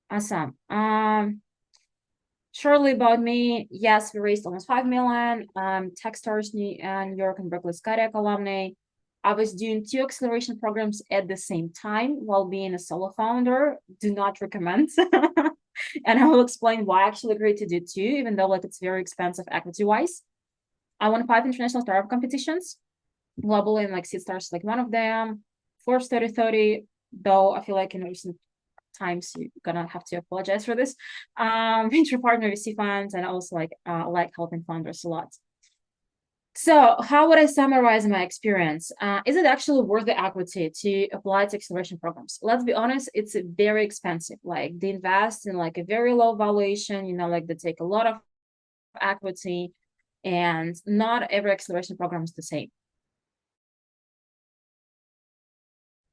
Awesome. Shortly about me, yes, we raised almost 5 million. Techstars, New York and Berkeley SkyDeck alumni. I was doing 2 acceleration programs at the same time while being a solo founder. Do not recommend. And I will explain why I actually agreed to do 2, even though like it's very expensive equity-wise. I won 5 international startup competitions globally, and like Seedstars like one of them. Forbes 30/30, though I feel like in recent times you're gonna have to apologize for this. Venture partner VC funds, and also like helping founders a lot. So how would I summarize my experience? Is it actually worth the equity to apply to acceleration programs? Let's be honest, it's very expensive. Like they invest in like a very low valuation, like they take a lot of equity, and not every acceleration program is the same.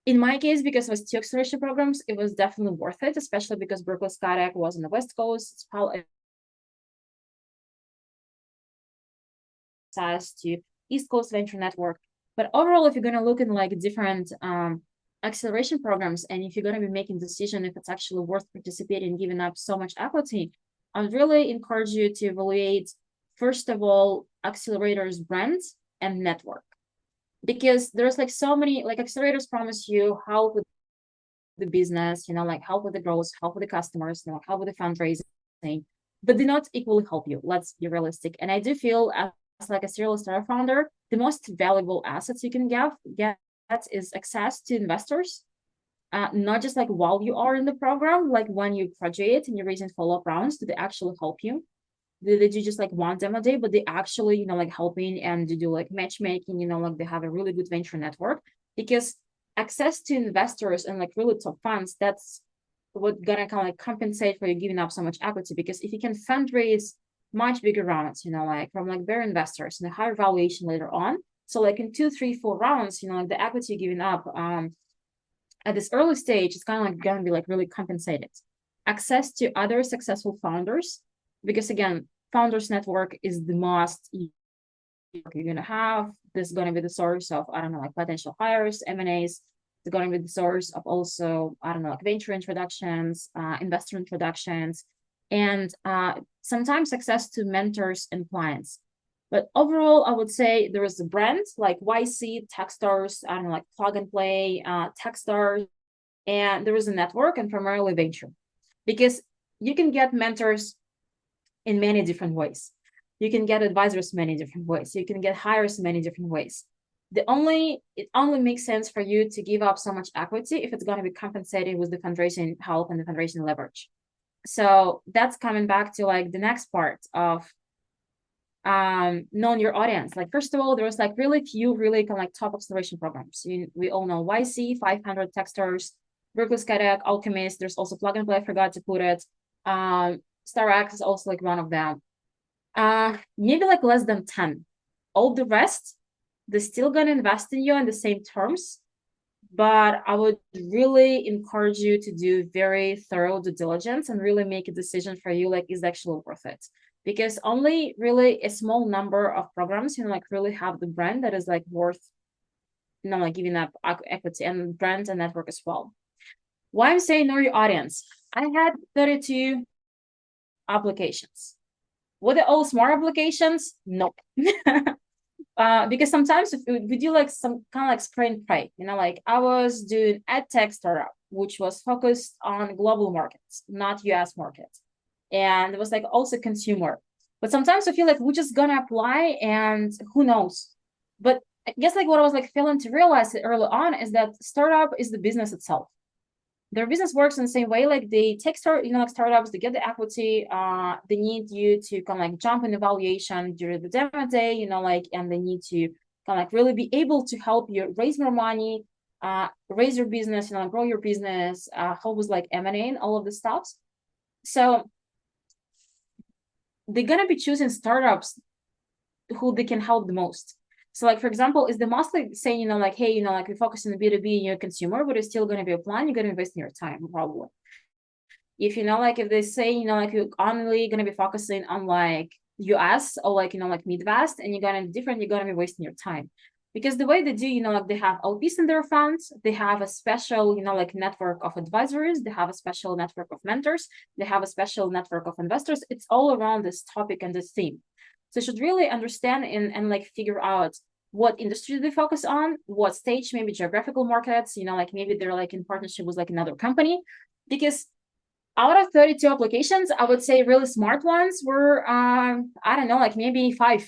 In my case, because it was 2 acceleration programs, it was definitely worth it, especially because Berkeley SkyDeck was on the West Coast. It's probably access to East Coast Venture Network. But overall, if you're going to look in like different acceleration programs, and if you're going to be making decision if it's actually worth participating, giving up so much equity, I would really encourage you to evaluate, first of all, Accelerators brand and network. Because there's like so many, like accelerators promise you help with the business, like help with the growth, help with the customers, help with the fundraising, but do not equally help you. Let's be realistic. And I do feel as like a serial startup founder, the most valuable assets you can get is access to investors, not just like while you are in the program, like when you graduate and you're raising follow-up rounds, do they actually help you? Do they do just like one demo day, but they actually, like helping and do like matchmaking, like they have a really good venture network, because access to investors and like really top funds, that's what gonna kind of like compensate for you giving up so much equity. Because if you can fundraise much bigger rounds, like from like better investors and a higher valuation later on, so like in 2, 3, 4 rounds, like the equity you're giving up at this early stage is kind of like gonna be like really compensated. Access to other successful founders, because again, founders network is the most you're gonna have. This is gonna be the source of, I don't know, like potential hires, M&As. It's gonna be the source of also, I don't know, like venture introductions, investor introductions, and sometimes access to mentors and clients. But overall, I would say there is a brand like YC, Techstars, I don't know, like Plug and Play, Techstars, and there is a network and primarily venture, because you can get mentors in many different ways. You can get advisors many different ways. You can get hires many different ways. It only makes sense for you to give up so much equity if it's going to be compensated with the fundraising help and the fundraising leverage. So that's coming back to like the next part of knowing your audience. Like, first of all, there was like really few really kind of like top acceleration programs. We all know YC, 500 Techstars, Berkeley SkyDeck, Alchemist. There's also Plug and Play, I forgot to put it. StarX is also like one of them. Maybe like less than 10. All the rest, they're still gonna invest in you on the same terms, but I would really encourage you to do very thorough due diligence and really make a decision for you, like, is actually worth it? Because only really a small number of programs, like really have the brand that is like worth, like giving up equity, and brand and network as well. Why I'm saying know your audience? I had 32 applications. Were they all smart applications? Nope. Because sometimes if we do like some kind of like spray and pray, like I was doing ad tech startup, which was focused on global markets, not US markets. And it was like also consumer. But sometimes I feel like we're just gonna apply and who knows. But I guess like what I was like failing to realize early on is that startup is the business itself. Their business works in the same way. Like they take like startups, they get the equity, they need you to kind of like jump in evaluation during the demo day, like, and they need to kind of like really be able to help you raise more money, raise your business, grow your business, help with like M&A and all of the stuff. So they're gonna be choosing startups who they can help the most. So like, for example, is the most like saying, like, hey, like we focus on the B2B, consumer, but it's still going to be applying, you're going to be wasting your time probably. If, like if they say, like you're only going to be focusing on like US or like, like Midwest, and you're going to be different, you're going to be wasting your time. Because the way they do, like they have LPs in their funds, they have a special, like network of advisors, they have a special network of mentors, they have a special network of investors. It's all around this topic and this theme. So you should really understand and like figure out what industry they focus on, what stage, maybe geographical markets, like maybe they're like in partnership with like another company. Because out of 32 applications, I would say really smart ones were, I don't know, like maybe 5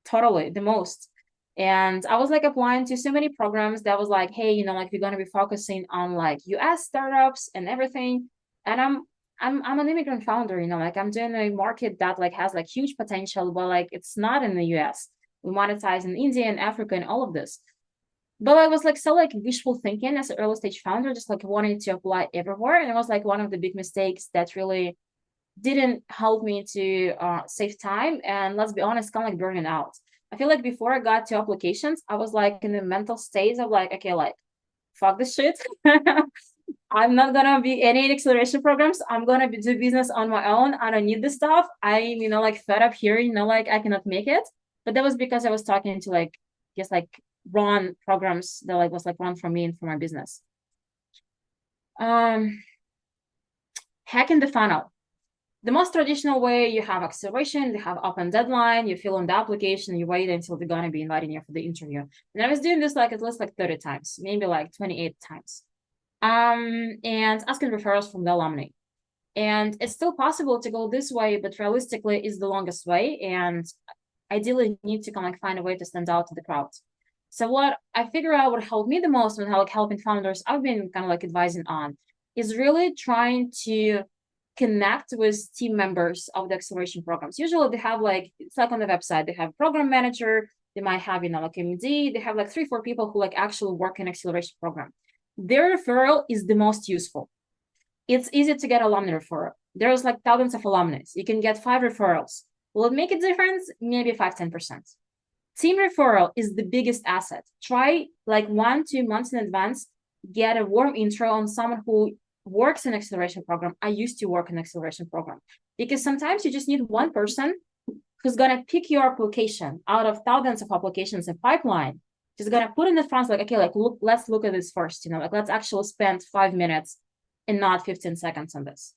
totally, the most. And I was like applying to so many programs that was like, hey, like we're going to be focusing on like US startups and everything. And I'm an immigrant founder, like I'm doing a market that like has like huge potential, but like it's not in the US. We monetize in India and Africa and all of this. But I was like so like wishful thinking as an early stage founder, just like wanting to apply everywhere. And it was like one of the big mistakes that really didn't help me to save time. And let's be honest, kind of like burning out. I feel like before I got to applications, I was like in the mental state of like, okay, like fuck this shit. I'm not gonna be any acceleration programs. I'm gonna do business on my own. I don't need this stuff. I'm, like fed up here, like I cannot make it. But that was because I was talking to like just like run programs that like was like run for me and for my business. Hacking the funnel. The most traditional way, you have acceleration, you have open deadline, you fill in the application, you wait until they're gonna be inviting you for the interview. And I was doing this like at least like 30 times, maybe like 28 times. And asking referrals from the alumni. And it's still possible to go this way, but realistically is the longest way. And ideally need to kind of like find a way to stand out to the crowd. So what I figure out would help me the most when like helping founders I've been kind of like advising on is really trying to connect with team members of the acceleration programs. Usually they have like, it's like on the website, they have a program manager, they might have, like MD, they have like 3-4 people who like actually work in acceleration program. Their referral is the most useful. It's easy to get alumni referral. There's like thousands of alumni. You can get 5 referrals. Will it make a difference? Maybe 5-10%. Team referral is the biggest asset. Try like 1-2 months in advance, get a warm intro on someone who works in acceleration program. I used to work in acceleration program because sometimes you just need one person who's gonna pick your application out of thousands of applications in pipeline. Just gonna put in the front like, okay, like look, let's look at this first. Like let's actually spend 5 minutes and not 15 seconds on this.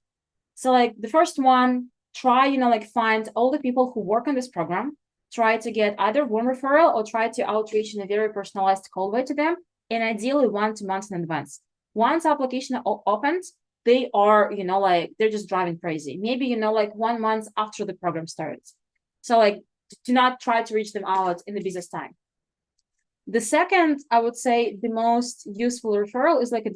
So like the first one, try like find all the people who work on this program. Try to get either warm referral or try to outreach in a very personalized call way to them, and ideally 1-2 months in advance. Once application opens, they are, like they're just driving crazy. Maybe, like 1 month after the program starts. So like do not try to reach them out in the busiest time. The second, I would say the most useful referral is like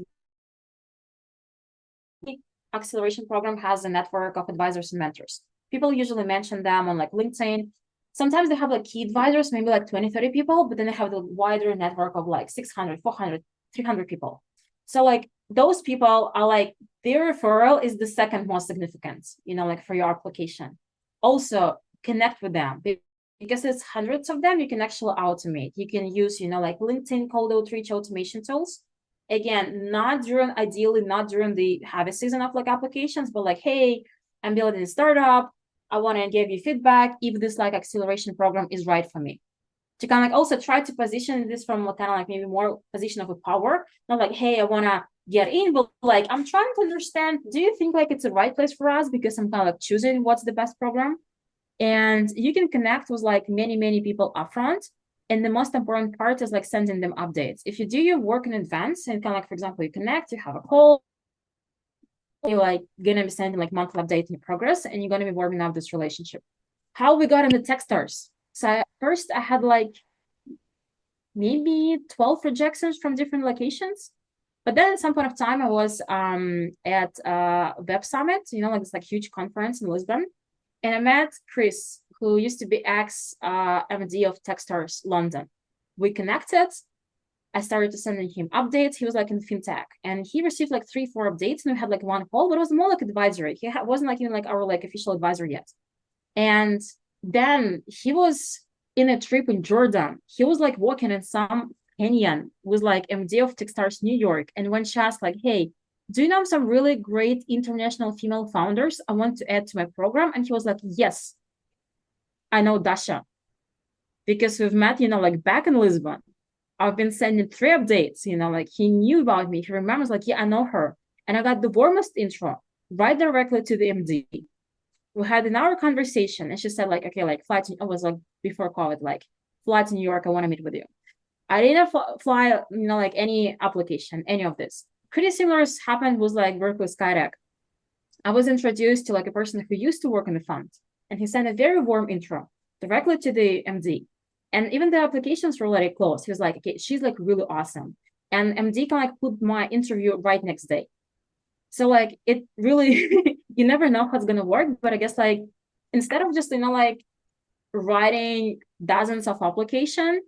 acceleration program has a network of advisors and mentors. People usually mention them on like LinkedIn. Sometimes they have like key advisors, maybe like 20-30 people, but then they have the wider network of like 600, 400, 300 people. So like those people are like, their referral is the second most significant, like for your application. Also connect with them because it's hundreds of them. You can actually automate. You can use, like LinkedIn cold outreach automation tools. Again, ideally not during the heavy season of like applications, but like, hey, I'm building a startup. I want to give you feedback if this like acceleration program is right for me. To kind of like also try to position this from kind of like maybe more position of a power, not like, hey, I want to get in, but like I'm trying to understand, do you think like it's the right place for us? Because I'm kind of like choosing what's the best program. And you can connect with like many people upfront. And the most important part is like sending them updates. If you do your work in advance and kind of like, for example, you connect, you have a call, you're like gonna be sending like monthly update in your progress, and you're gonna be warming up this relationship. How we got into Techstars. So first I had like maybe 12 rejections from different locations. But then at some point of time, I was at Web Summit, like this like huge conference in Lisbon. And I met Chris, who used to be ex-MD of Techstars London. We connected. I started to sending him updates. He was like in fintech, and he received like 3-4 updates, and we had like one call, but it was more like advisory. He wasn't like even like our like official advisor yet. And then he was in a trip in Jordan. He was like walking in some canyon with like MD of Techstars New York. And when she asked like, hey, do you know some really great international female founders I want to add to my program? And he was like, yes, I know Dasha. because we've met, like back in Lisbon. I've been sending 3 updates, like he knew about me. He remembers, like, yeah, I know her. And I got the warmest intro right directly to the MD. We had an hour conversation, and she said, like, okay, like, fly to, I was like, before COVID, like, fly to New York, I want to meet with you. I didn't fly, like any application, any of this. Pretty similar happened with like Berkeley SkyDeck. I was introduced to like a person who used to work in the fund, and he sent a very warm intro directly to the MD. And even the applications were already closed. He was like, okay, she's like really awesome. And MD can like put my interview right next day. So like it really, you never know how it's gonna work. But I guess like instead of just, like writing dozens of application,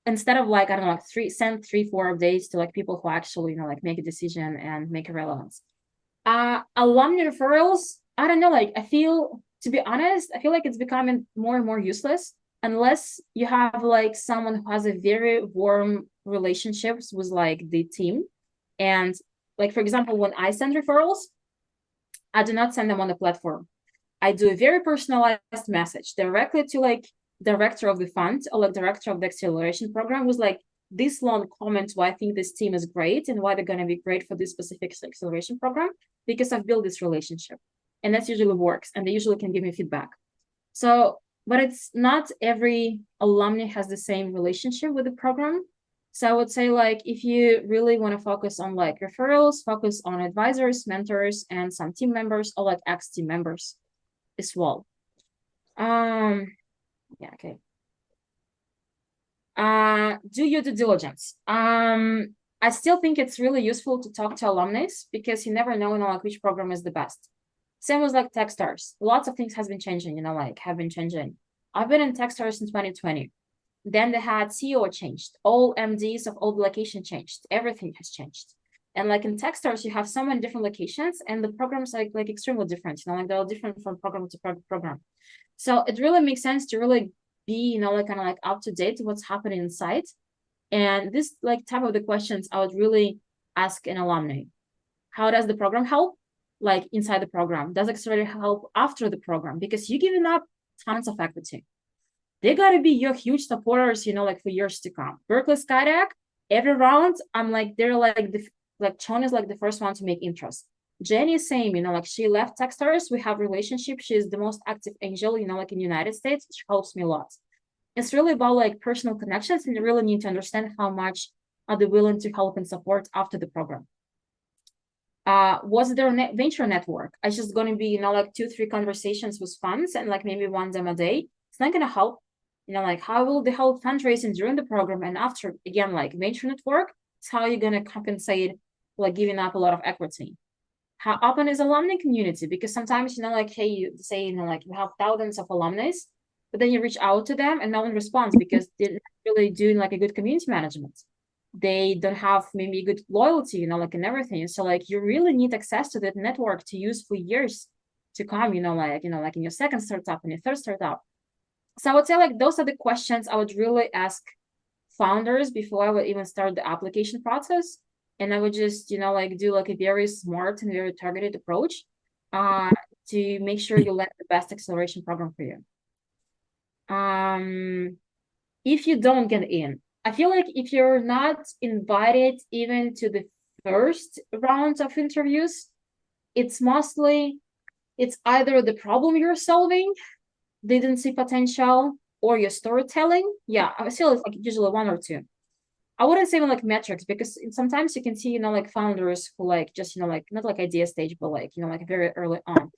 instead of like, I don't know, like send 3-4 updates to like people who actually, like make a decision and make a relevance. Alumni referrals, I don't know, like to be honest, I feel like it's becoming more and more useless unless you have like someone who has a very warm relationships with like the team. And like, for example, when I send referrals, I do not send them on the platform. I do a very personalized message directly to like director of the fund or like director of the acceleration program with like this long comment why I think this team is great and why they're going to be great for this specific acceleration program, because I've built this relationship. And that usually works, and they usually can give me feedback. So, but it's not every alumni has the same relationship with the program. So I would say like, if you really want to focus on like referrals, focus on advisors, mentors, and some team members or like ex-team members as well. Yeah, okay. Do your due diligence. I still think it's really useful to talk to alumni because you never know, like which program is the best. Same with like Techstars. Lots of things has been changing, have been changing. I've been in Techstars in 2020. Then they had CEO changed. All MDs of all the location changed. Everything has changed. And like in Techstars, you have so many different locations, and the programs are like extremely different. Like they're all different from program to program. So it really makes sense to really be, like kind of like up to date to what's happening inside. And this like type of the questions I would really ask an alumni. How does the program help? Like inside the program, does Accelerator help after the program? Because you're giving up tons of equity. They got to be your huge supporters, like for years to come. Berkeley SkyDeck, every round, I'm like, they're like, Chon is like the first one to make interest. Jenny is same, like she left Techstars. We have relationship. She's the most active angel, like in the United States. She helps me a lot. It's really about like personal connections, and you really need to understand how much are they willing to help and support after the program. Was there a venture network? I just going to be, like 2-3 conversations with funds and like maybe one them a day. It's not going to help. Like how will they help fundraising during the program and after? Again, like venture network, it's how you're going to compensate like giving up a lot of equity. How open is alumni community? Because sometimes, like, hey, you say, like you have thousands of alumni, but then you reach out to them and no one responds because they're not really doing like a good community management. They don't have maybe good loyalty, like and everything. So like you really need access to that network to use for years to come, like in your second startup and your third startup. So I would say like those are the questions I would really ask founders before I would even start the application process. And I would just, like do like a very smart and very targeted approach to make sure you land the best acceleration program for you. If you don't get in, I feel like if you're not invited even to the first round of interviews, it's either the problem you're solving didn't see potential, or your storytelling. Yeah, I feel it's like usually one or two. I wouldn't say even like metrics, because sometimes you can see, like founders who like just, like not like idea stage, but like, like very early on.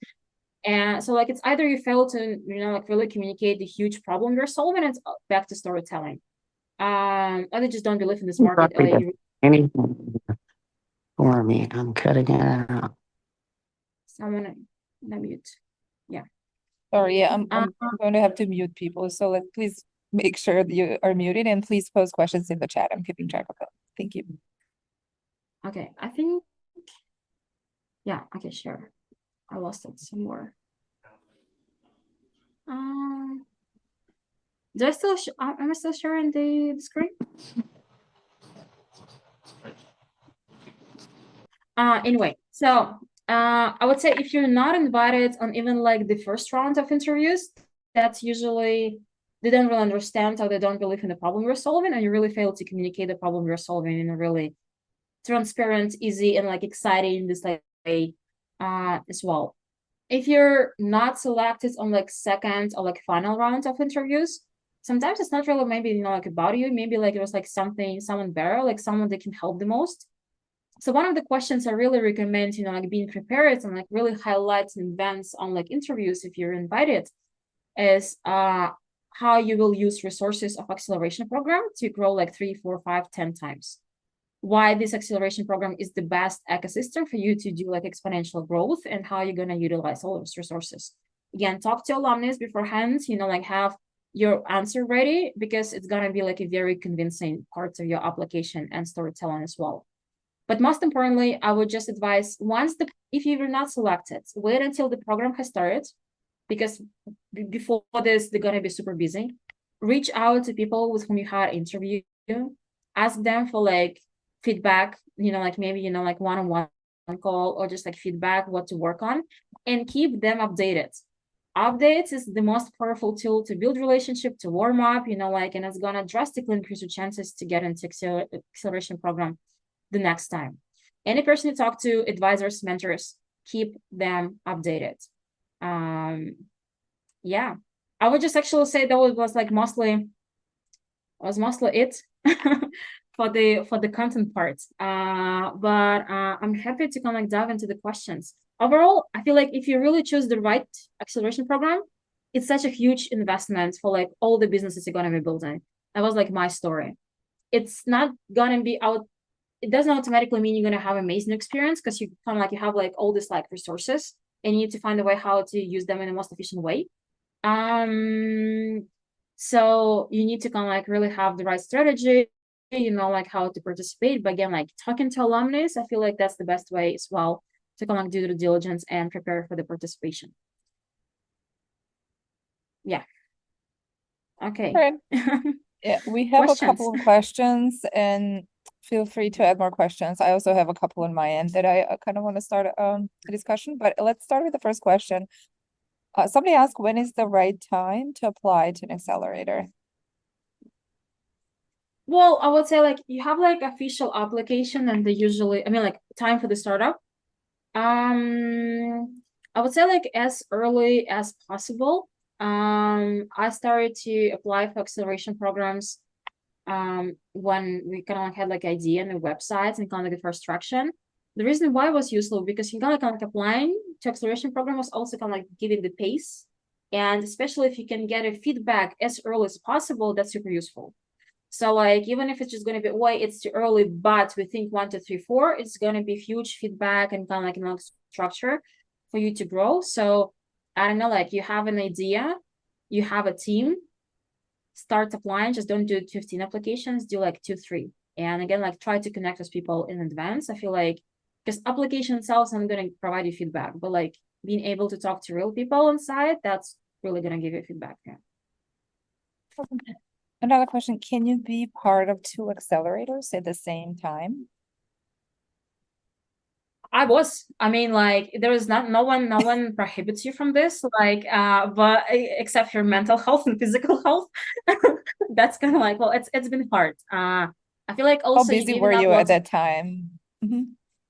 And so like it's either you fail to, like really communicate the huge problem you're solving, and it's back to storytelling. Or they just don't believe in this market. Anything for me. I'm cutting it out. Someone mute. Yeah. Sorry, yeah, I'm going to have to mute people. So like, please make sure that you are muted, and please post questions in the chat. I'm keeping track of that. Thank you. Okay, I think, yeah, okay, sure. I lost it somewhere. Do I still, am I still sharing the screen? Anyway, so I would say if you're not invited on even like the first round of interviews, that's usually they don't really understand, or they don't believe in the problem you're solving, and you really fail to communicate the problem you're solving in a really transparent, easy, and like exciting this like way as well. If you're not selected on like second or like final round of interviews, sometimes it's not really maybe like about you, maybe like it was like someone better, like someone that can help the most. So one of the questions I really recommend, like being prepared and like really highlight in advance on like interviews if you're invited, is how you will use resources of acceleration program to grow like 3, 4, 5, 10 times. Why this acceleration program is the best ecosystem for you to do like exponential growth, and how you're going to utilize all those resources. Again, talk to alumni beforehand, like have your answer ready, because it's going to be like a very convincing part of your application and storytelling as well. But most importantly, I would just advise, if you're not selected, wait until the program has started, because before this, they're going to be super busy. Reach out to people with whom you had interview, ask them for like feedback, like maybe, like one-on-one call, or just like feedback, what to work on, and keep them updated. Updates is the most powerful tool to build relationship, to warm up, and it's going to drastically increase your chances to get into acceleration program the next time. Any person you talk to, advisors, mentors, keep them updated. Yeah, I would just actually say that was mostly it for the content part. But I'm happy to kind of like dive into the questions. Overall, I feel like if you really choose the right acceleration program, it's such a huge investment for like all the businesses you're gonna be building. That was like my story. It's not gonna be out. It doesn't automatically mean you're gonna have amazing experience, because you kind of like you have like all these like resources, and you need to find a way how to use them in the most efficient way. So you need to kind of like really have the right strategy, like how to participate. But again, like talking to alumni, I feel like that's the best way as well to kind of like do the diligence and prepare for the participation. Yeah. Okay. Right. Yeah, we have Questions. a couple of questions, and feel free to add more questions. I also have a couple on my end that I kind of want to start a discussion, but let's start with the first question. Somebody asked, when is the right time to apply to an accelerator? Well, I would say like you have like official application, and they usually, I mean, like time for the startup. I would say like as early as possible. I started to apply for acceleration programs when we kind of like had like idea and the websites and kind of like the first traction. The reason why it was useful, because you kind of like applying to acceleration program was also kind of like giving the pace, and especially if you can get a feedback as early as possible, that's super useful. So like even if it's just going to be, wait, it's too early, but we think 1, 2, 3, 4, it's going to be huge feedback and kind of like structure for you to grow. So I don't know, like you have an idea, you have a team, start applying. Just don't do 15 applications, do like 2, 3. And again, like try to connect with people in advance. I feel like, because application itself is not going to provide you feedback, but like being able to talk to real people inside, that's really going to give you feedback. Yeah. Another question, can you be part of 2 accelerators at the same time? I mean, like there is no one prohibits you from this, like but except for mental health and physical health. That's kind of like, well, it's been hard. I feel like also How busy were you at that time?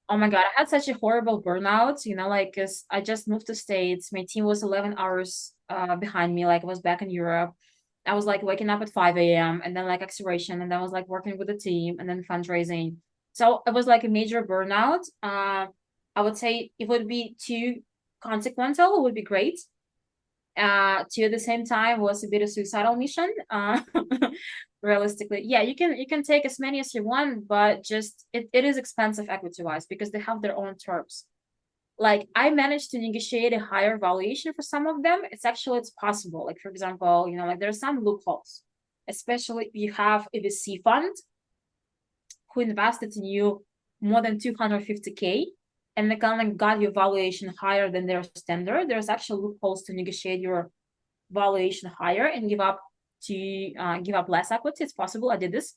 Oh my God, I had such a horrible burnout, like, because I just moved to States. My team was 11 hours behind me, like I was back in Europe. I was like waking up at 5 a.m. and then like acceleration, and then I was like working with the team and then fundraising. So it was like a major burnout. I would say if it would be too consequential, it would be great. 2 at the same time was a bit of suicidal mission. Realistically, yeah, you can take as many as you want, but just it is expensive equity wise, because they have their own terms. Like I managed to negotiate a higher valuation for some of them. It's possible. Like for example, like there are some loopholes, especially if you have a VC fund who invested in you more than 250K, and they kind of got your valuation higher than their standard. There's actually loopholes to negotiate your valuation higher and give up less equity. It's possible. I did this.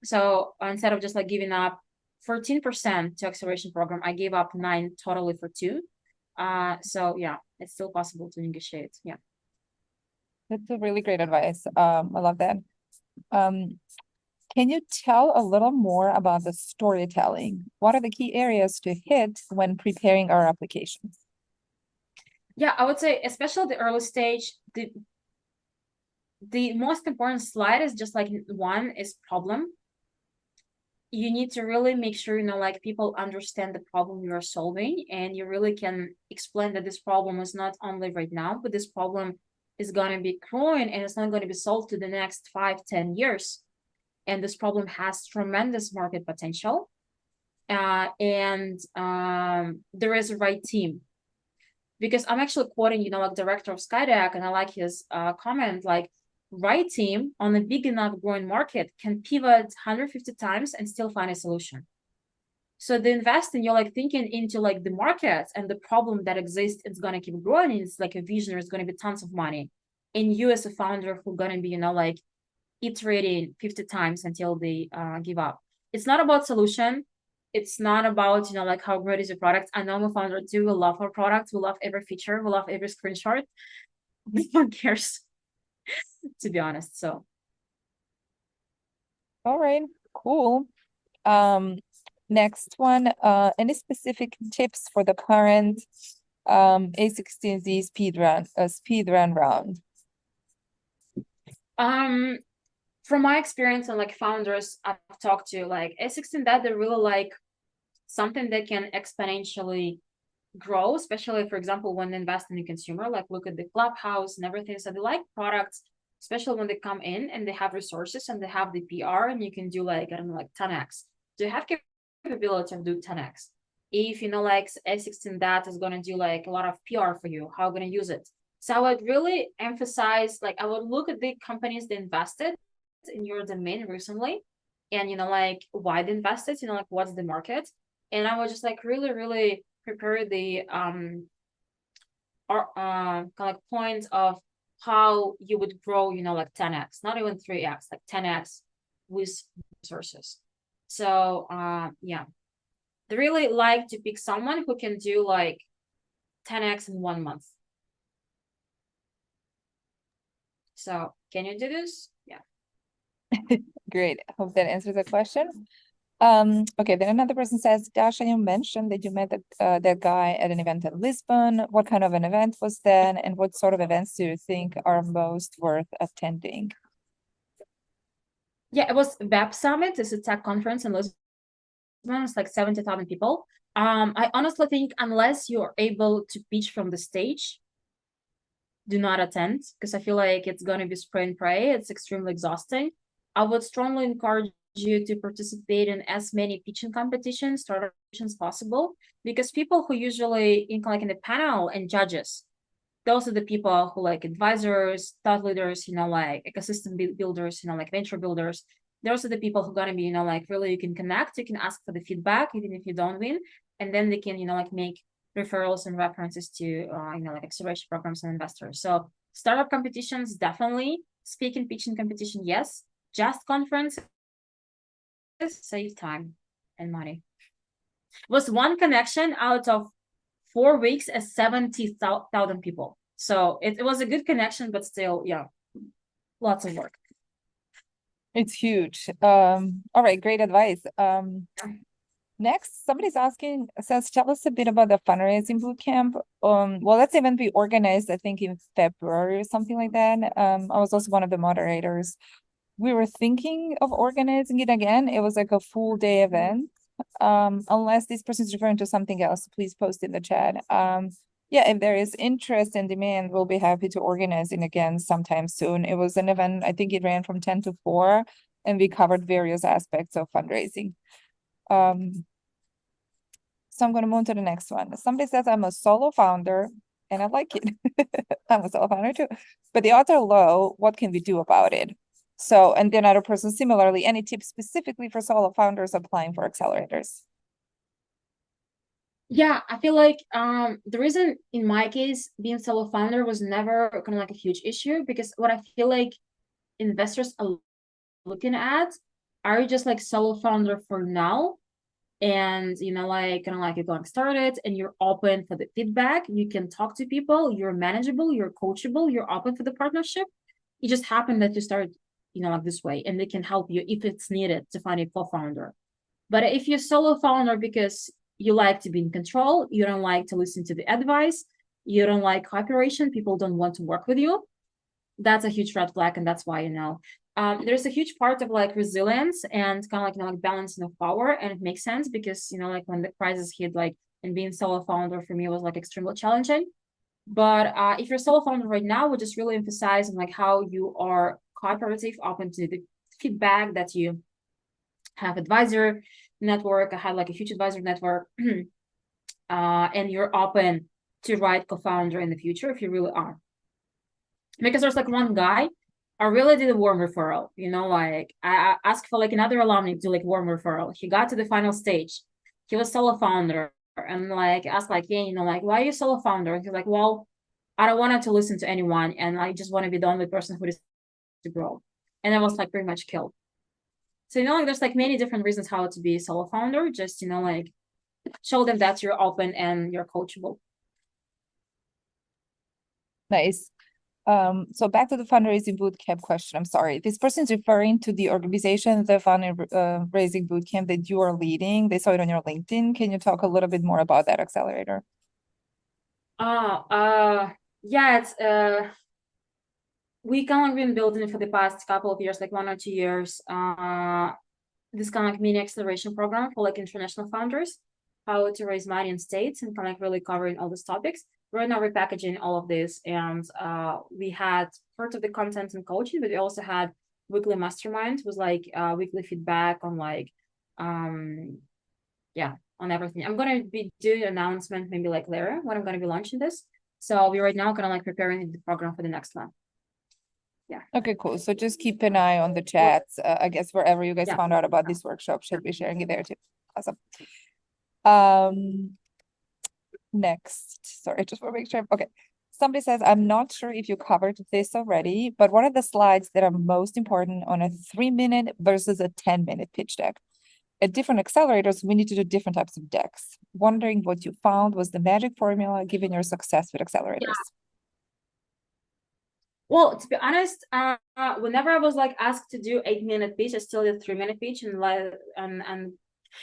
So instead of just like giving up 14% to acceleration program, I gave up 9 totally for 2. So yeah, it's still possible to negotiate. Yeah. That's a really great advice. I love that. Can you tell a little more about the storytelling? What are the key areas to hit when preparing our applications? Yeah, I would say, especially the early stage, the most important slide is just like one is problem. You need to really make sure, you know, like people understand the problem you are solving, and you really can explain that this problem is not only right now, but this problem is going to be growing and it's not going to be solved to the next 5-10 years. And this problem has tremendous market potential. There is a right team. Because I'm actually quoting, you know, like director of SkyDeck, and I like his comment, like, right team on a big enough growing market can pivot 150 times and still find a solution. So the investing, you're like thinking into like the market and the problem that exists, it's going to keep growing. It's like a vision, there's going to be tons of money. And you as a founder who are going to be, you know, like iterating 50 times until they give up. It's not about solution. It's not about, you know, like how great is your product. I know I'm a founder too. We love our product. We love every feature. We love every screenshot. No one cares, to be honest. So. All right, cool. Next one, any specific tips for the current A16Z speedrun round? From my experience and like founders I've talked to, like A16 that they really like something that can exponentially grow, especially for example when they invest in a consumer, like look at the Clubhouse and everything. So they like products, especially when they come in and they have resources and they have the PR, and you can do like, I don't know, like 10x. Do you have capability to do 10x? If you know, like A16 that is going to do like a lot of PR for you, how going to use it? So I would really emphasize, like I would look at the companies that invested in your domain recently, and you know, like why they invested, you know, like what's the market, and I would just like really prepare the kind of like points of how you would grow, you know, like 10x, not even 3x, like 10x with resources. So yeah, they really like to pick someone who can do like 10x in 1 month. So can you do this? Yeah. Great. I hope that answers the question. Okay, then another person says, Dasha, you mentioned that you met that guy at an event in Lisbon. What kind of an event was that, and what sort of events do you think are most worth attending? Yeah, it was Web Summit. It's a tech conference in Lisbon. It's like 70,000 people. I honestly think unless you're able to pitch from the stage, do not attend, because I feel like it's going to be spray and pray. It's extremely exhausting. I would strongly encourage you to participate in as many pitching competitions, startup as possible, because people who usually in like in the panel and judges, those are the people who like advisors, thought leaders, you know, like ecosystem builders, you know, like venture builders. Those are the people who are going to be, you know, like really you can connect, you can ask for the feedback, even if you don't win, and then they can, you know, like make referrals and references to, you know, like acceleration programs and investors. So startup competitions, definitely. Speaking, pitching competition, yes. Just conferences, save time and money. It was one connection out of 4 weeks as 70,000 people. So it was a good connection, but still, yeah, lots of work. It's huge. All right, great advice. Next, somebody's asking, says, tell us a bit about the fundraising bootcamp. Well, that event we organized, I think in February or something like that. I was also one of the moderators. We were thinking of organizing it again. It was like a full day event. Unless this person is referring to something else, please post in the chat. Yeah, if there is interest and demand, we'll be happy to organize it again sometime soon. It was an event, I think it ran from 10 to 4, and we covered various aspects of fundraising. So I'm going to move to the next one. Somebody says, I'm a solo founder, and I like it. I'm a solo founder too. But the odds are low. What can we do about it? So, and then another person, similarly, any tips specifically for solo founders applying for accelerators? Yeah, I feel like the reason in my case being solo founder was never kind of like a huge issue, because what I feel like investors are looking at, are you just like solo founder for now, and you know, like kind of like you're going started and you're open for the feedback, you can talk to people, you're manageable, you're coachable, you're open for the partnership, It just happened that you started, like this way, and they can help you if it's needed to find a co-founder. But if you're solo founder because you like to be in control, you don't like to listen to the advice, you don't like cooperation, people don't want to work with you, that's a huge red flag, and that's why, there's a huge part of like resilience and kind of like, like balancing of power, and it makes sense because, like when the crisis hit, like, and being solo founder for me was like extremely challenging. But if you're solo founder right now, we just really emphasize on like how you are cooperative, open to the feedback, that you have advisor network. I had like a huge advisor network, and you're open to write co-founder in the future if you really are. Because there's like one guy, I really did a warm referral, like I asked for like another alumni to do like warm referral. He got to the final stage. He was solo founder, and like asked like, hey, like, why are you solo founder? And he's like, well, I don't want to listen to anyone, and I just want to be the only person who is to grow. And I was like pretty much killed. So, like there's like many different reasons how to be a solo founder. Just, like show them that you're open and you're coachable. Nice. So back to the fundraising bootcamp question. I'm sorry. This person is referring to the organization, the fundraising bootcamp that you are leading. They saw it on your LinkedIn. Can you talk a little bit more about that accelerator? Yeah, it's we kind of been building it for the past couple of years, like 1 or 2 years. This kind of like mini acceleration program for like international founders, how to raise money in states, and kind of like really covering all these topics. Right now repackaging all of this, and we had part of the content and coaching, but we also had weekly mastermind with like weekly feedback on like yeah, on everything. I'm gonna be doing an announcement maybe like later when I'm gonna be launching this. So we're right now kind of like preparing the program for the next one. Yeah. Okay, cool. So just keep an eye on the chats. I guess wherever you guys found out about this workshop, should be sharing it there too. Awesome. Next, sorry, just want to make sure. Okay, somebody says, I'm not sure if you covered this already, but what are the slides that are most important on a 3-minute versus a 10-minute pitch deck? At different accelerators, we need to do different types of decks. Wondering what you found was the magic formula given your success with accelerators. Yeah. Well, to be honest, whenever I was like asked to do 8-minute pitch, I still did 3-minute pitch, and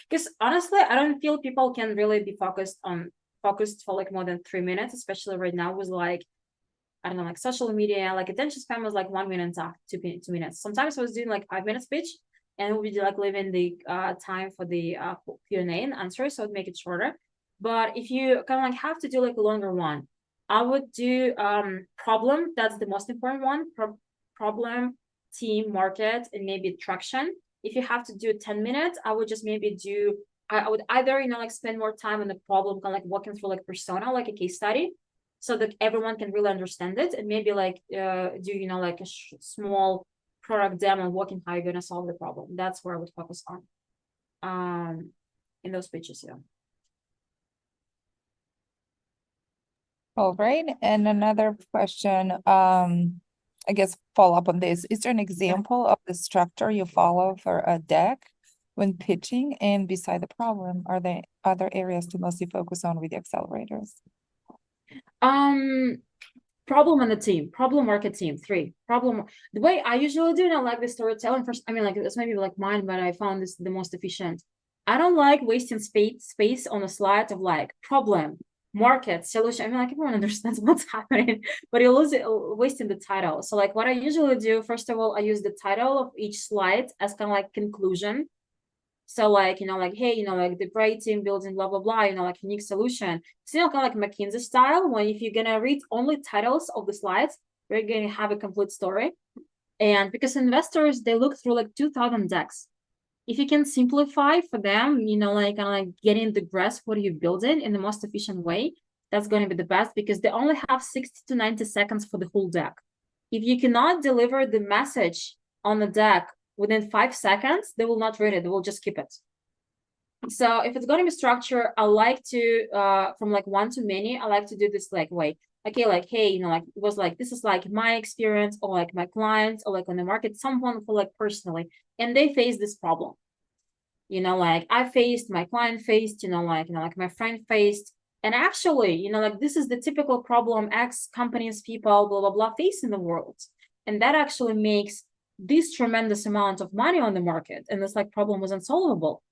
because honestly, I don't feel people can really be focused for like more than 3 minutes, especially right now with like, I don't know, like social media, like attention span was like 1 minute and 2 minutes. Sometimes I was doing like 5 minutes pitch, and we would be like leaving the time for the Q&A and answers, so it'd make it shorter. But if you kind of like have to do like a longer one, I would do problem. That's the most important one. Problem, team, market, and maybe traction. If you have to do 10 minutes, I would just maybe do, I would either, like spend more time on the problem, kind of like walking through like persona, like a case study, so that everyone can really understand it, and maybe like do, like a small product demo, walking how you're going to solve the problem. That's where I would focus on in those pitches. Yeah. All right, and another question, I guess follow up on this. Is there an example of the structure you follow for a deck when pitching? And beside the problem, are there other areas to mostly focus on with the accelerators? Problem on the team, problem market team, 3 problem. The way I usually do, and I like the storytelling first. I mean, like this maybe like mine, but I found this the most efficient. I don't like wasting space on a slide of like problem, market, solution. I mean, like everyone understands what's happening, but you lose it wasting the title. So like what I usually do, first of all, I use the title of each slide as kind of like conclusion. So like, like, hey, like the great team building, blah, blah, blah, like unique solution. Still kind of like McKinsey style, when if you're going to read only titles of the slides, you're going to have a complete story. And because investors, they look through like 2,000 decks. If you can simplify for them, like kind of like getting the grasp what you're building in the most efficient way, that's going to be the best, because they only have 60 to 90 seconds for the whole deck. If you cannot deliver the message on the deck within 5 seconds, they will not read it. They will just skip it. So if it's going to be structured, I like to, from like 1 to many, I like to do this like way. Okay, like, hey, like it was like, this is like my experience, or like my clients, or like on the market, someone who like personally, and they face this problem. Like I faced, my client faced, like my friend faced. And actually, like this is the typical problem X companies, people, blah, blah, blah, face in the world. And that actually makes this tremendous amount of money on the market. And this like problem was unsolvable.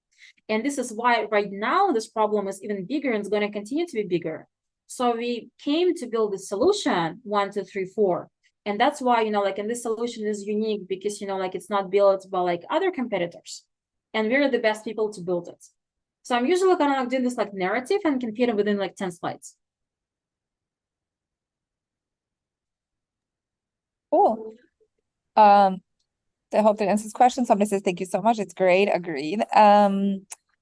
And this is why right now this problem is even bigger and it's going to continue to be bigger. So we came to build a solution 1, 2, 3, 4. And that's why, like, and this solution is unique because, like, it's not built by like other competitors. And we're the best people to build it. So I'm usually kind of like doing this like narrative and compete it within like 10 slides. Cool. I hope that answers questions. Somebody says, thank you so much. It's great. Agreed.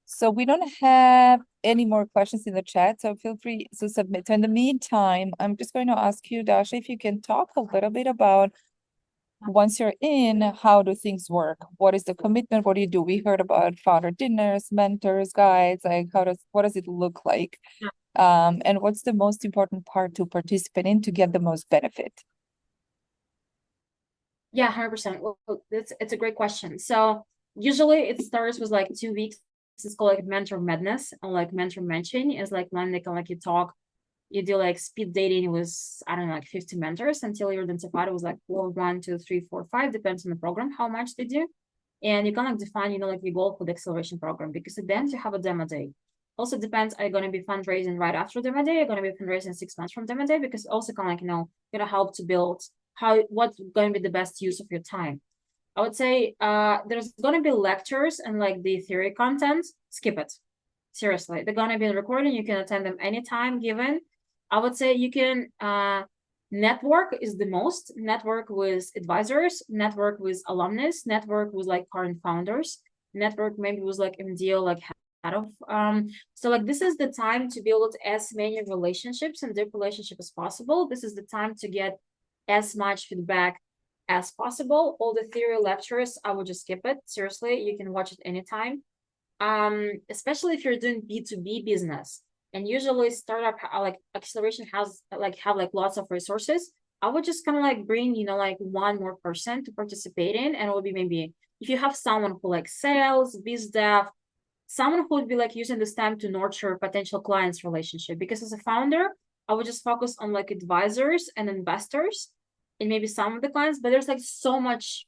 So we don't have any more questions in the chat, so feel free to submit. So in the meantime, I'm just going to ask you, Dasha, if you can talk a little bit about once you're in, how do things work? What is the commitment? What do you do? We heard about founder dinners, mentors, guides, like what does it look like? And what's the most important part to participate in to get the most benefit? Yeah, 100%. Well, it's a great question. So usually it starts with like 2 weeks. It's called like mentor madness or like mentor mentoring. Is like when they can like you do like speed dating with, I don't know, like 50 mentors until you identify it was like 4, 1, 2, 3, 4, 5, depends on the program, how much they do. And you can like define, like your goal for the acceleration program, because at the end you have a demo day. Also depends, are you going to be fundraising right after demo day? You're going to be fundraising 6 months from demo day, because also kind of like, gonna help to build what's going to be the best use of your time. I would say there's going to be lectures and like the theory content, skip it. Seriously, they're going to be recording. You can attend them anytime given. I would say you can network is the most. Network with advisors, network with alumnus, network with like current founders, network maybe with like MDO, like head of. So like this is the time to build as many relationships and deep relationship as possible. This is the time to get as much feedback as possible. All the theory lectures, I would just skip it. Seriously, you can watch it anytime. Especially if you're doing B2B business. And usually startup like acceleration have lots of resources. I would just kind of like bring, like one more person to participate in, and it would be maybe if you have someone who like sales, biz dev, someone who would be like using this time to nurture potential clients relationship. Because as a founder, I would just focus on like advisors and investors and maybe some of the clients, but there's like so much,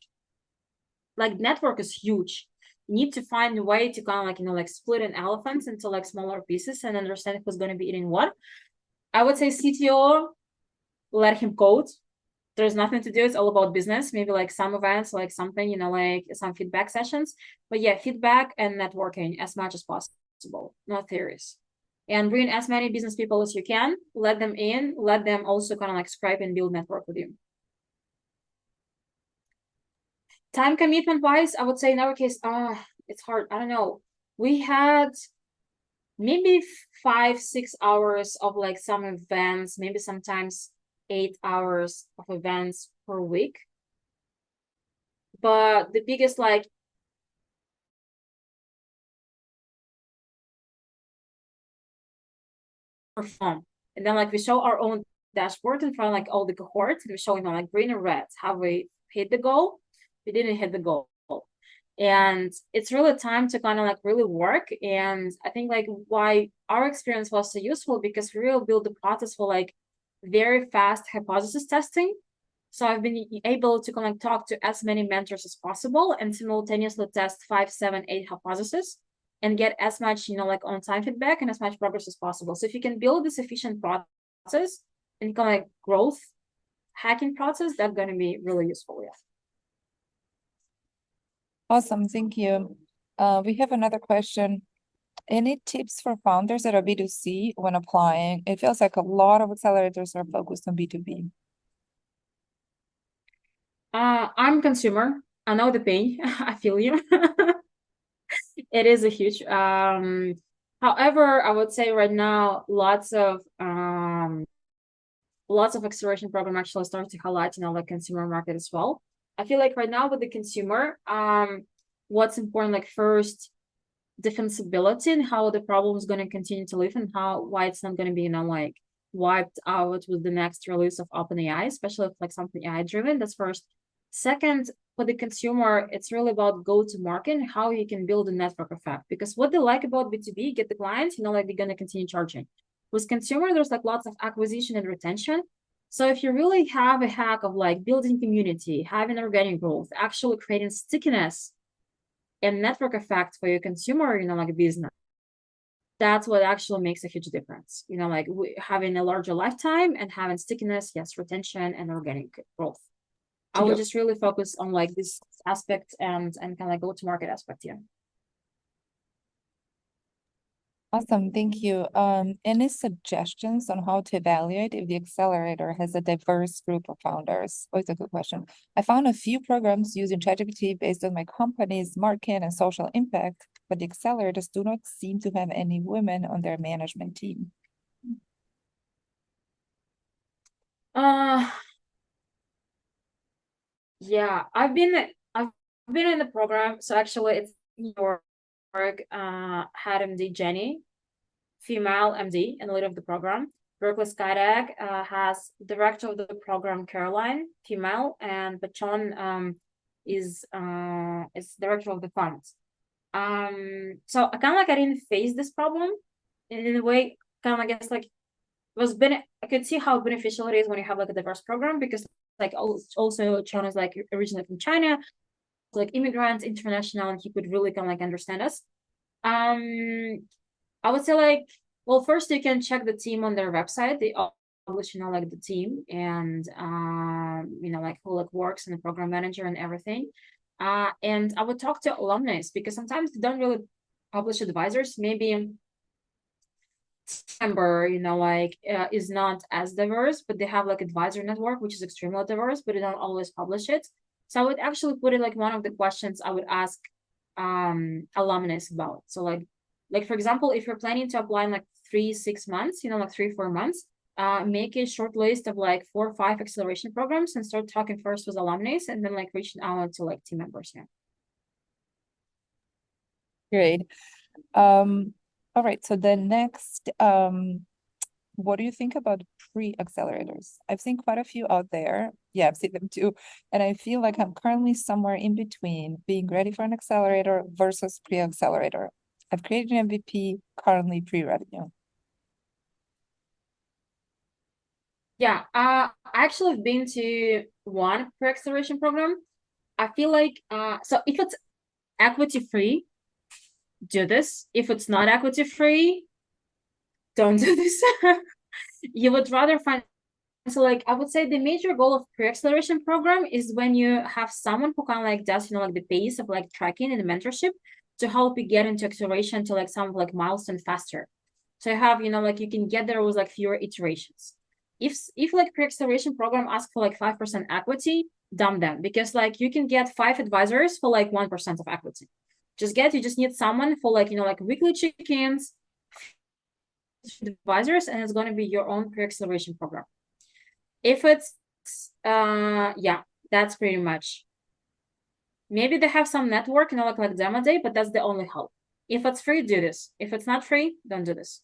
like network is huge. You need to find a way to kind of like, like split an elephant into like smaller pieces and understand who's going to be eating what. I would say CTO, let him code. There's nothing to do. It's all about business. Maybe like some events, like something, like some feedback sessions. But yeah, feedback and networking as much as possible, not theories. And bring as many business people as you can. Let them in. Let them also kind of like scribe and build network with you. Time commitment wise, I would say in our case, it's hard. I don't know. We had maybe 5, 6 hours of like some events, maybe sometimes 8 hours of events per week. But the biggest like fun. And then like we show our own dashboard in front of like all the cohorts, and we're showing them like green and red. Have we hit the goal? We didn't hit the goal. And it's really time to kind of like really work. And I think like why our experience was so useful, because we really built the process for like very fast hypothesis testing. So I've been able to kind of talk to as many mentors as possible and simultaneously test 5, 7, 8 hypotheses and get as much, like on-time feedback and as much progress as possible. So if you can build this efficient process and kind of like growth hacking process, that's going to be really useful. Yeah. Awesome, thank you. We have another question. Any tips for founders that are B2C when applying? It feels like a lot of accelerators are focused on B2B. I'm consumer. I know the pain. I feel you. It is a huge. However, I would say right now, lots of acceleration program actually start to highlight, the consumer market as well. I feel like right now with the consumer, what's important, like first, defensibility and how the problem is going to continue to live and why it's not going to be, like wiped out with the next release of OpenAI, especially if like something AI driven. That's first. Second, for the consumer, it's really about go-to-market and how you can build a network effect. Because what they like about B2B, get the clients, like they're going to continue charging. With consumer, there's like lots of acquisition and retention. So if you really have a hack of like building community, having organic growth, actually creating stickiness and network effect for your consumer, like a business, that's what actually makes a huge difference. Like having a larger lifetime and having stickiness, yes, retention and organic growth. I would just really focus on like this aspect and kind of like go-to-market aspect here. Awesome, thank you. Any suggestions on how to evaluate if the accelerator has a diverse group of founders? Always a good question. I found a few programs using ChatGPT based on my company's market and social impact, but the accelerators do not seem to have any women on their management team. Yeah, I've been in the program. So actually it's New York, had MD Jenny, female MD, and leader of the program. Berkeley SkyDeck has director of the program Caroline, female, and Bachon is director of the funds. So I kind of like I didn't face this problem in a way. Kind of I guess like I could see how beneficial it is when you have like a diverse program, because like also Chon is like originally from China, like immigrants, international, and he could really kind of like understand us. I would say like, well, first you can check the team on their website. They publish, like the team and like who like works and the program manager and everything. And I would talk to alumni, because sometimes they don't really publish advisors. Maybe member, like is not as diverse, but they have like advisor network, which is extremely diverse, but they don't always publish it. So I would actually put it like one of the questions I would ask alumni about. So like for example, if you're planning to apply in like 3-6 months, like 3-4 months, make a short list of like 4 or 5 acceleration programs and start talking first with alumni and then like reaching out to like team members. Yeah. Great. All right, so then next, what do you think about pre-accelerators? I've seen quite a few out there. Yeah, I've seen them too. And I feel like I'm currently somewhere in between being ready for an accelerator versus pre-accelerator. I've created an MVP, currently pre-revenue. Yeah, I actually have been to one pre-acceleration program. I feel like so if it's equity free, do this. If it's not equity free, don't do this. You would rather find, so like I would say the major goal of pre-acceleration program is when you have someone who kind of like does like the pace of like tracking and the mentorship to help you get into acceleration to like some like milestone faster. So you have like you can get there with like fewer iterations. If like pre-acceleration program asks for like 5% equity, dump them, because like you can get 5 advisors for like 1% of equity. You just need someone for like like weekly check-ins, advisors, and it's going to be your own pre-acceleration program. If it's yeah, that's pretty much. Maybe they have some network, like demo day, but that's the only help. If it's free, do this. If it's not free, don't do this.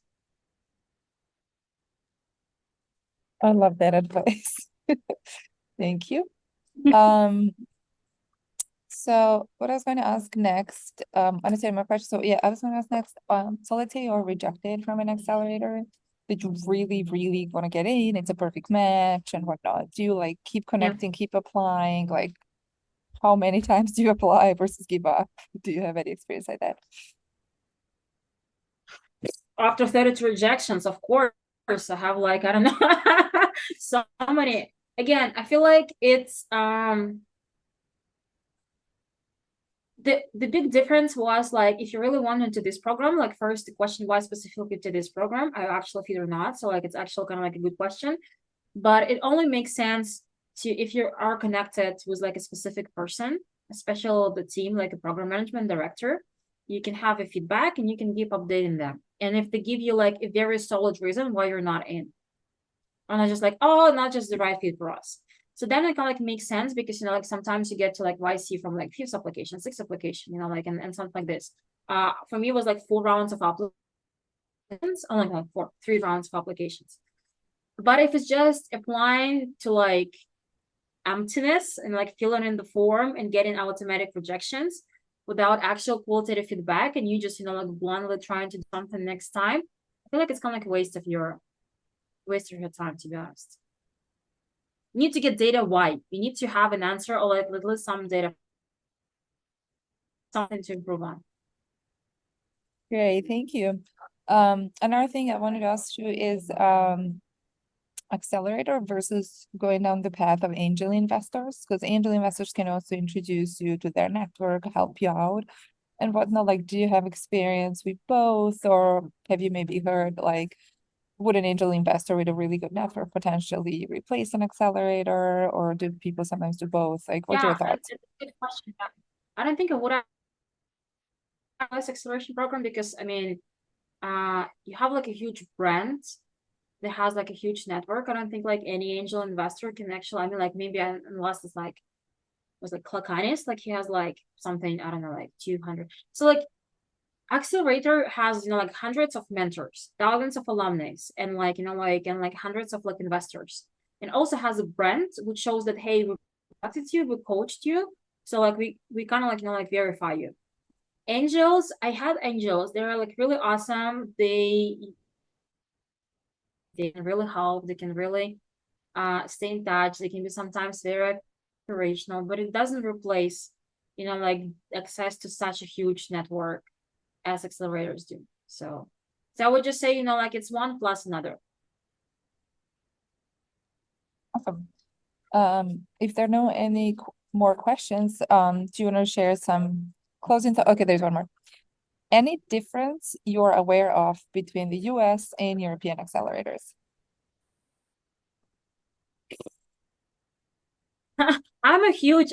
I love that advice. Thank you. So what I was going to ask next, understand my question. So yeah, I was going to ask next, so let's say you're rejected from an accelerator that you really, really want to get in, it's a perfect match and whatnot. Do you like keep connecting, keep applying? Like how many times do you apply versus give up? Do you have any experience like that? After 32 rejections, of course, I have like, I don't know, so many. Again, I feel like it's the big difference was like, if you really wanted to this program, like first the question was specifically to this program, I actually fit or not. So like, it's actually kind of like a good question, but it only makes sense to, if you are connected with like a specific person, especially the team, like a program management director, you can have a feedback and you can keep updating them. And if they give you like a very solid reason why you're not in, and not just like, oh, not just the right fit for us. So then it kind of like makes sense, because like sometimes you get to like YC from like 5th application, 6th application, like and something like this. For me it was like 4 rounds of applications, only like 3 rounds of applications. But if it's just applying to like emptiness and like filling in the form and getting automatic rejections without actual qualitative feedback, and you just like blindly trying to do something next time, I feel like it's kind of like a waste of your time, to be honest. you need to get data why. You need to have an answer or like at least some data, something to improve on. Great, thank you. Another thing I wanted to ask you is accelerator versus going down the path of angel investors, because angel investors can also introduce you to their network, help you out and whatnot. Like, do you have experience with both, or have you maybe heard like, would an angel investor with a really good network potentially replace an accelerator, or do people sometimes do both? Like, what's your thoughts? It's a good question. I don't think I would have this acceleration program because I mean, you have like a huge brand that has like a huge network. I don't think like any angel investor can actually, I mean, like maybe unless it's like, was like Klakanis, like he has like something, I don't know, like 200. So like Accelerator has, you know, like hundreds of mentors, thousands of alumni, and like, you know, like, and like hundreds of like investors, and also has a brand which shows that, hey, we protected you, we coached you. So like we kind of like, you know, like verify you. Angels, I had angels. They're like really awesome. They can really help. They can really stay in touch. They can be sometimes very operational, but it doesn't replace, you know, like access to such a huge network as accelerators do. So I would just say, you know, like it's one plus another. Awesome. If there are no any more questions, do you want to share some closing thoughts? Okay, there's one more. Any difference you're aware of between the US and European accelerators? I'm a huge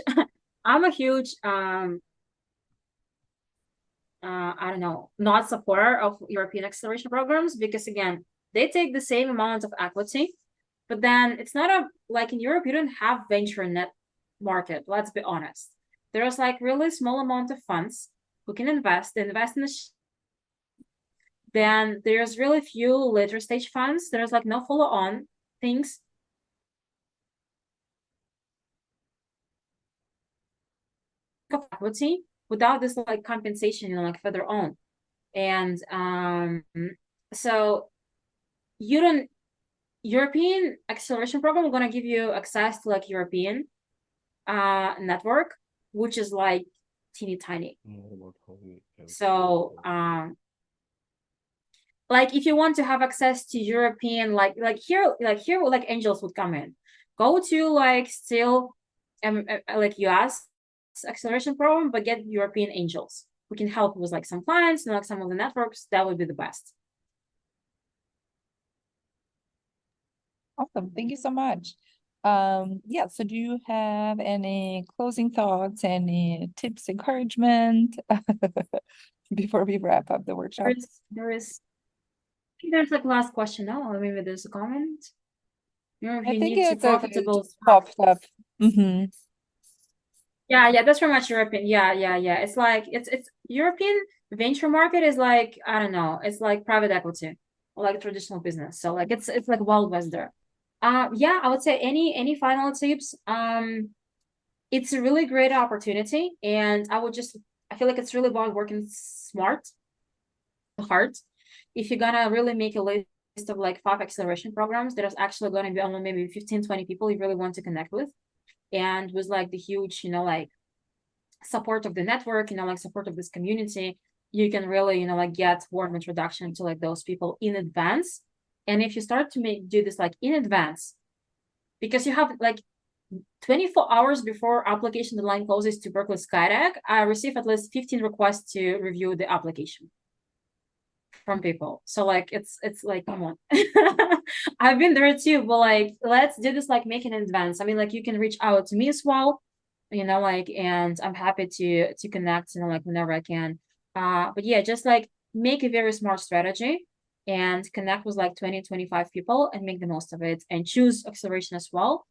I don't know, not supporter of European acceleration programs because again, they take the same amount of equity, but then it's not like in Europe, you don't have venture net market, let's be honest. There's like really small amount of funds who can invest in the then there's really few later stage funds. There's like no follow on things. Of equity without this like compensation, you know, like for their own. And so you don't European acceleration program are gonna give you access to like European network, which is like teeny tiny. So like if you want to have access to European, like here like angels would come in. Go to like still like US acceleration program, but get European angels. We can help with like some clients and like some of the networks. That would be the best. Awesome. Thank you so much. Yeah, so do you have any closing thoughts, any tips, encouragement before we wrap up the workshop? There's like last question now, or maybe there's a comment. You know, if I you think need to it's okay, profitable popped up. Mm-hmm. Yeah, that's very much European. Yeah. It's like it's European venture market is like, I don't know, it's like private equity or like traditional business. So like it's like Wild West there. Yeah, I would say any final tips. It's a really great opportunity, and I feel like it's really about working smart, hard. If you're gonna really make a list of like 5 acceleration programs, there's actually gonna be only maybe 15, 20 people you really want to connect with. And with like the huge, you know, like support of the network, you know, like support of this community, you can really, you know, like get warm introduction to like those people in advance. And if you start to do this like in advance, because you have like 24 hours before application deadline closes to Berkeley SkyDeck, I receive at least 15 requests to review the application from people. So like it's like, come on. I've been there too, but like let's do this like make it in advance. I mean, like you can reach out to me as well, you know, like, and I'm happy to connect, you know, like whenever I can. But yeah, just like make a very smart strategy and connect with like 20, 25 people and make the most of it and choose acceleration as well.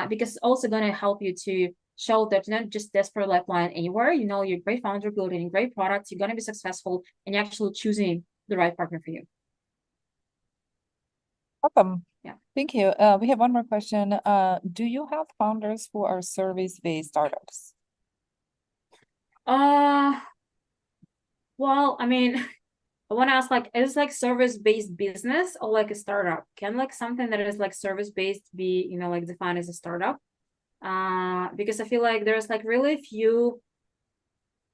Because it's also going to help you to show that you're not just desperate like applying anywhere. You know, you're a great founder building a great product, you're going to be successful, and you're actually choosing the right partner for you. Awesome. Yeah. Thank you. We have one more question. Do you have founders who are service-based startups? Well, I mean, I want to ask, like, is like service-based business or like a startup? Can like something that is like service-based be, you know, like defined as a startup? Because I feel like there's like really few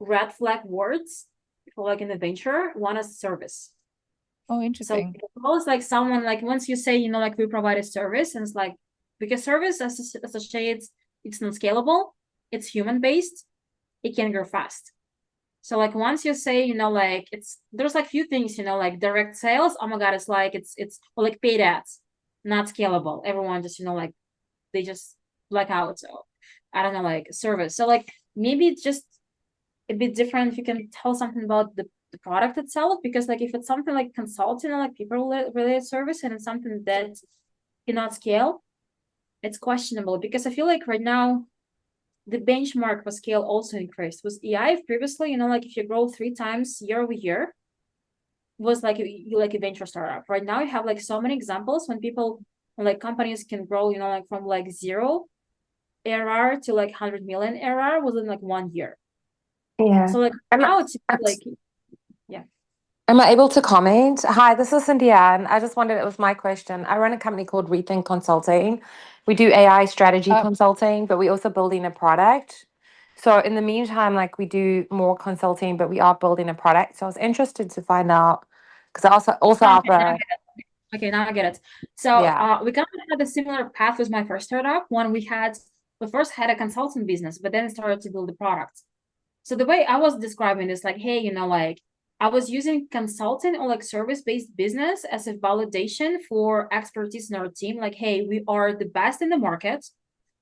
red flag words for like in the venture. One is service. Oh, So interesting. suppose like someone like once you say, you know, like we provide a service, and it's like because service associates it's not scalable, it's human based, it can grow fast. So like once you say, you know, like it's there's like few things, you know, like direct sales. Oh my god, it's like it's or like paid ads, not scalable. Everyone just, you know, like they just black out. So I don't know, like service. So like maybe it's just a bit different if you can tell something about the product itself, because like if it's something like consulting or like people related service and it's something that cannot scale, it's questionable. Because I feel like right now the benchmark for scale also increased. With AI previously, you know, like if you grow 3 times year over year, was like you like a venture startup. Right now you have like so many examples when people like companies can grow, you know, like from like 0 ARR to like 100 million ARR within like 1 year. Yeah. So like now it's like yeah. Am I able to comment? Hi, this is Cynthia, and I just wondered, it was my question. I run a company called Rethink Consulting. We do AI strategy consulting, but we also building a product. So in the meantime, like we do more consulting, but we are building a product. So I was interested to find out because I also offer. Okay, now I get it. So Yeah. we kind of had a similar path with my first startup when we first had a consulting business, but then started to build the product. So the way I was describing is like, hey, you know, like I was using consulting or like service-based business as a validation for expertise in our team. Like, hey, we are the best in the market.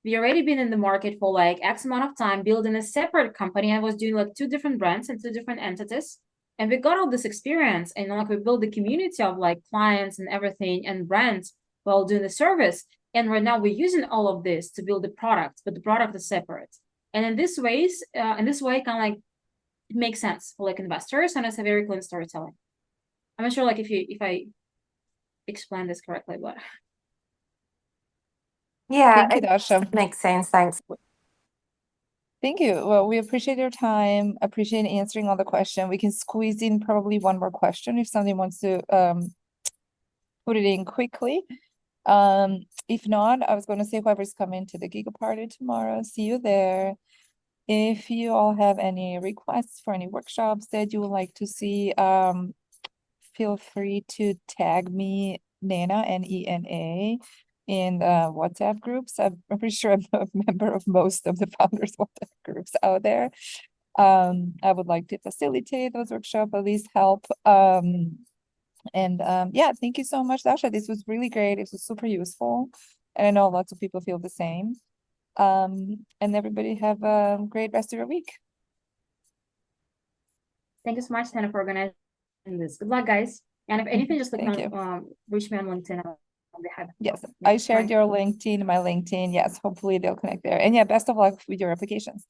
We already been in the market for like X amount of time, building a separate company. I was doing like 2 different brands and 2 different entities. And we got all this experience and like we built the community of like clients and everything and brands while doing the service. And right now we're using all of this to build the product, but the product is separate. And in this way, kind of like it makes sense for like investors, and it's a very clean storytelling. I'm not sure like if I explain this correctly, but Yeah, Thank you, Dasha. makes sense. Thanks. Thank you. Well, we appreciate your time, appreciate answering all the questions. We can squeeze in probably one more question if somebody wants to put it in quickly. If not, I was going to say whoever's coming to the Giga Party tomorrow, see you there. If you all have any requests for any workshops that you would like to see, feel free to tag me, Nena, Nena, in WhatsApp groups. I'm pretty sure I'm a member of most of the founders WhatsApp groups out there. I would like to facilitate those workshops, at least help. Yeah, thank you so much, Dasha. This was really great. It was super useful. And I know lots of people feel the same. And everybody have a great rest of your week. thank you so much, Tana, for organizing this. Good luck, guys. And if anything, just like reach me on LinkedIn. Yes, I shared your LinkedIn, my LinkedIn. Yes, hopefully they'll connect there. And yeah, best of luck with your applications.